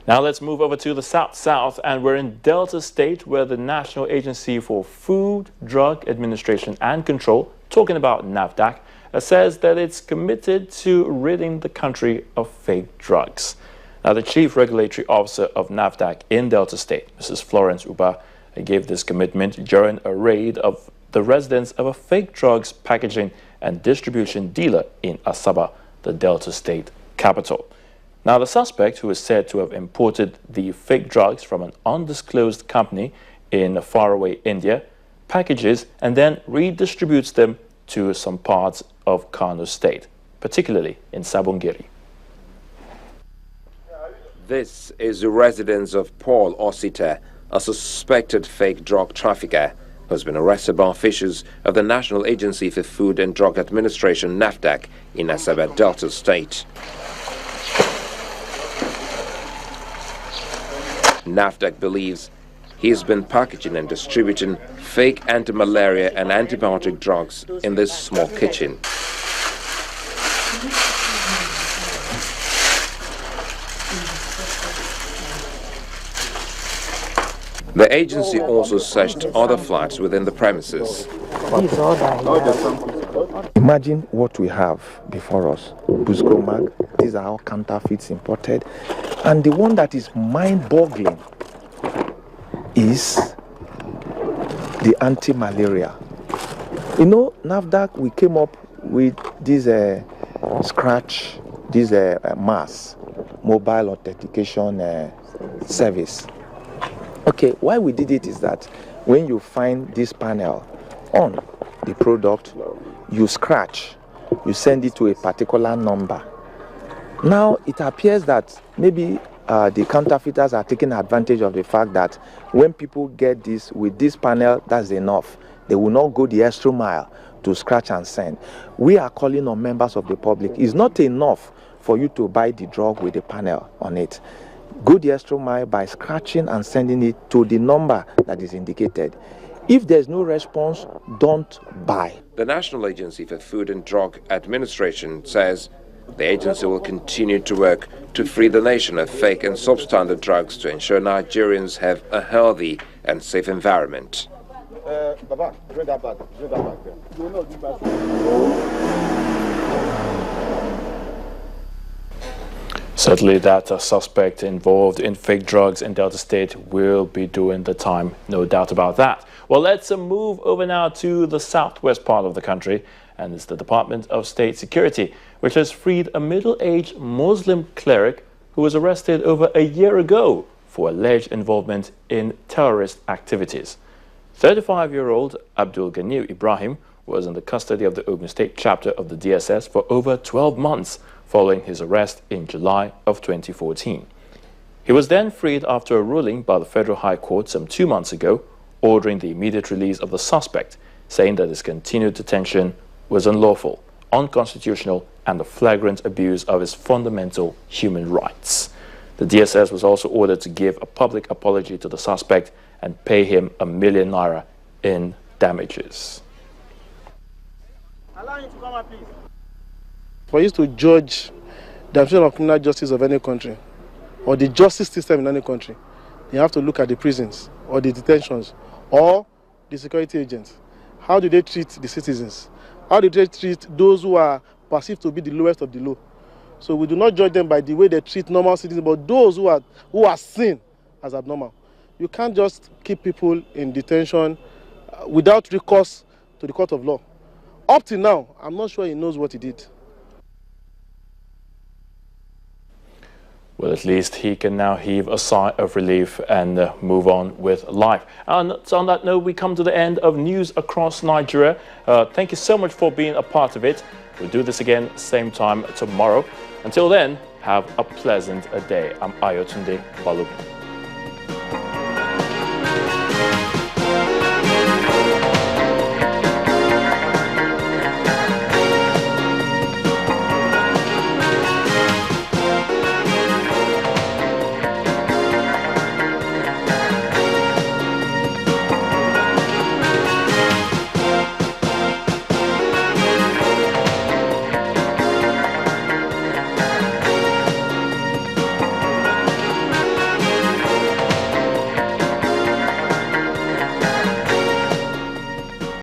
Now let's move over to the South, and we're in Delta State, where the National Agency for Food, Drug Administration and Control, talking about NAFDAC, says that it's committed to ridding the country of fake drugs. Now, the Chief Regulatory Officer of NAFDAC in Delta State, Mrs. Florence Uba, gave this commitment during a raid of the residence of a fake drugs packaging and distribution dealer in Asaba, the Delta State capital. Now, the suspect, who is said to have imported the fake drugs from an undisclosed company in faraway India, packages and then redistributes them to some parts of Kano State, particularly in Sabongeri. This is the residence of Paul Osita, a suspected fake drug trafficker who has been arrested by officials of the National Agency for Food and Drug Administration, NAFDAC, in Asaba, Delta State. NAFDAC believes he has been packaging and distributing fake anti-malaria and antibiotic drugs in this small kitchen. The agency also searched other flats within the premises. Imagine what we have before us. Buscomag, these are all counterfeits imported. And the one that is mind-boggling is the anti-malaria. You know, NAFDAC, we came up with this scratch, this mass mobile authentication service. Okay, why we did it is that when you find this panel on the product, you scratch, you send it to a particular number. Now it appears that maybe the counterfeiters are taking advantage of the fact that when people get this with this panel, that's enough. They will not go the extra mile to scratch and send. We are calling on members of the public. It's not enough for you to buy the drug with the panel on it. Go the extra mile by scratching and sending it to the number that is indicated. If there's no response, don't buy. The National Agency for Food and Drug Administration says the agency will continue to work to free the nation of fake and substandard drugs to ensure Nigerians have a healthy and safe environment. Baba, bring that back. Bring that back there. Certainly that suspect involved in fake drugs in Delta State will be doing the time, no doubt about that. Well, let's move over now to the southwest part of the country, and it's the Department of State Security, which has freed a middle-aged Muslim cleric who was arrested over a year ago for alleged involvement in terrorist activities. 35-year-old Abdul Ghani Ibrahim was in the custody of the Ogun State chapter of the DSS for over 12 months following his arrest in July of 2014. He was then freed after a ruling by the Federal High Court some 2 months ago, ordering the immediate release of the suspect, saying that his continued detention was unlawful, unconstitutional, and a flagrant abuse of his fundamental human rights. The DSS was also ordered to give a public apology to the suspect and pay him ₦1 million in damages. Allow him to come up, please. For you to judge the administration of criminal justice of any country, or the justice system in any country, you have to look at the prisons, or the detentions, or the security agents. How do they treat the citizens? How do they treat those who are perceived to be the lowest of the low? So we do not judge them by the way they treat normal citizens, but those who are seen as abnormal. You can't just keep people in detention without recourse to the court of law. Up till now, I'm not sure he knows what he did. Well, at least he can now heave a sigh of relief and move on with life. And so on that note, we come to the end of News Across Nigeria. Thank you so much for being a part of it. We'll do this again same time tomorrow. Until then, have a pleasant day. I'm Ayotunde Balogun.